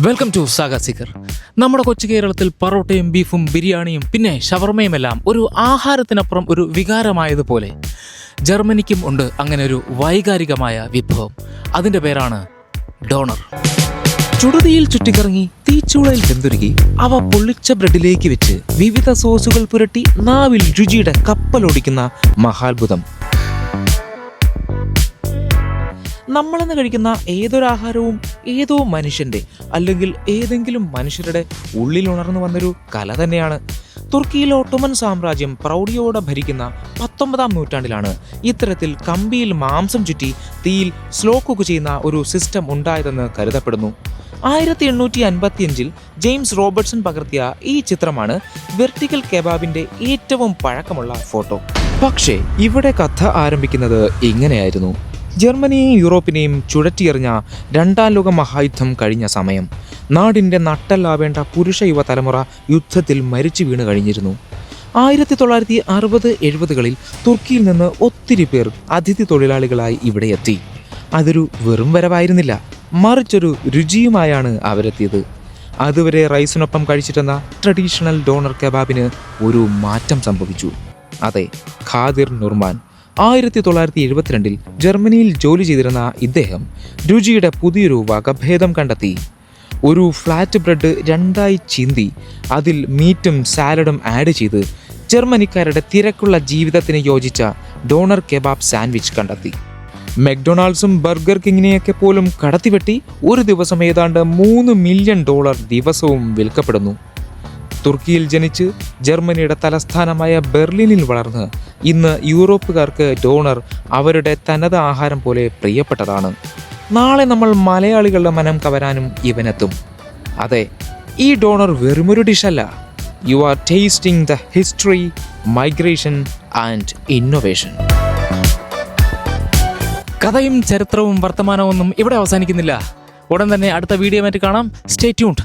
Welcome to saga seeker. നമ്മുടെ കൊച്ചു കേരളത്തിൽ പറോട്ടയും ബീഫും ബിരിയാണിയും പിന്നെ ഷവർമയുമെല്ലാം ഒരു ആഹാരത്തിനപ്പുറം ഒരു വികാരമായതുപോലെ ജർമ്മനിക്കും ഉണ്ട് അങ്ങനെ ഒരു വൈകാരികമായ വിഭവം. അതിൻ്റെ പേരാണ് ഡോണർ. ചുടുതിയിൽ ചുറ്റിക്കറങ്ങി തീച്ചൂളയിൽ വെന്തുരുകി അവ പൊള്ളിച്ച ബ്രെഡിലേക്ക് വെച്ച് വിവിധ സോസുകൾ പുരട്ടി നാവിൽ രുചിയുടെ കപ്പലോടിക്കുന്ന മഹാത്ഭുതം. നമ്മളിന്ന് കഴിക്കുന്ന ഏതൊരാഹാരവും ഏതോ മനുഷ്യൻ്റെ അല്ലെങ്കിൽ ഏതെങ്കിലും മനുഷ്യരുടെ ഉള്ളിൽ ഉണർന്നു വന്നൊരു കല തന്നെയാണ്. തുർക്കിയിൽ ഓട്ടോമൻ സാമ്രാജ്യം പ്രൗഢിയോടെ ഭരിക്കുന്ന 19-ാം നൂറ്റാണ്ടിലാണ് ഇത്തരത്തിൽ കമ്പിയിൽ മാംസം ചുറ്റി തീയിൽ സ്ലോ കുക്ക് ചെയ്യുന്ന ഒരു സിസ്റ്റം ഉണ്ടായതെന്ന് കരുതപ്പെടുന്നു. 1855 ജെയിംസ് റോബർട്ട്സൺ പകർത്തിയ ഈ ചിത്രമാണ് വെർട്ടിക്കൽ കെബാബിൻ്റെ ഏറ്റവും പഴക്കമുള്ള ഫോട്ടോ. പക്ഷേ ഇവിടെ കഥ ആരംഭിക്കുന്നത് ഇങ്ങനെയായിരുന്നു. ജർമ്മനിയെയും യൂറോപ്പിനെയും ചുഴറ്റിയെറിഞ്ഞ രണ്ടാം ലോക മഹായുദ്ധം കഴിഞ്ഞ സമയം നാടിൻ്റെ നട്ടല്ലാവേണ്ട പുരുഷ യുവ തലമുറ യുദ്ധത്തിൽ മരിച്ചു വീണ് കഴിഞ്ഞിരുന്നു. 1960-70കളിൽ തുർക്കിയിൽ നിന്ന് ഒത്തിരി പേർ അതിഥി തൊഴിലാളികളായി ഇവിടെ എത്തി. അതൊരു വെറും വരവായിരുന്നില്ല, മറിച്ചൊരു രുചിയുമായാണ് അവരെത്തിയത്. അതുവരെ റൈസിനൊപ്പം കഴിച്ചിരുന്ന ട്രഡീഷണൽ ഡോണർ കെബാബിന് ഒരു മാറ്റം സംഭവിച്ചു. അതെ, ഖാദിർ നുർമാൻ 1972 ജർമ്മനിയിൽ ജോലി ചെയ്തിരുന്ന ഇദ്ദേഹം രുചിയുടെ പുതിയൊരു വകഭേദം കണ്ടെത്തി. ഒരു ഫ്ലാറ്റ് ബ്രെഡ് രണ്ടായി ചീന്തി അതിൽ മീറ്റും സാലഡും ആഡ് ചെയ്ത് ജർമ്മനിക്കാരുടെ തിരക്കുള്ള ജീവിതത്തിന് യോജിച്ച ഡോണർ കെബാബ് സാൻഡ്വിച്ച് കണ്ടെത്തി. മെക്ഡൊണാൾഡ്സും ബർഗർ കിങ്ങിനെയൊക്കെ പോലും കടത്തിവെട്ടി ഒരു ദിവസം ഏതാണ്ട് $3 മില്യൺ ദിവസവും വിൽക്കപ്പെടുന്നു. തുർക്കിയിൽ ജനിച്ച് ജർമ്മനിയുടെ തലസ്ഥാനമായ ബെർലിനിൽ വളർന്ന് ഇന്ന് യൂറോപ്പുകാർക്ക് ഡോണർ അവരുടെ തനത് ആഹാരം പോലെ പ്രിയപ്പെട്ടതാണ്. നാളെ നമ്മൾ മലയാളികളുടെ മനം കവരാനും ഇവനെത്തും. അതെ, ഈ ഡോണർ വെറുമൊരു ഡിഷല്ല. You are tasting the history, migration and innovation. കഥയും ചരിത്രവും വർത്തമാനമൊന്നും ഇവിടെ അവസാനിക്കുന്നില്ല. ഉടൻ തന്നെ അടുത്ത വീഡിയോ ആയിട്ട് കാണാം. Stay tuned.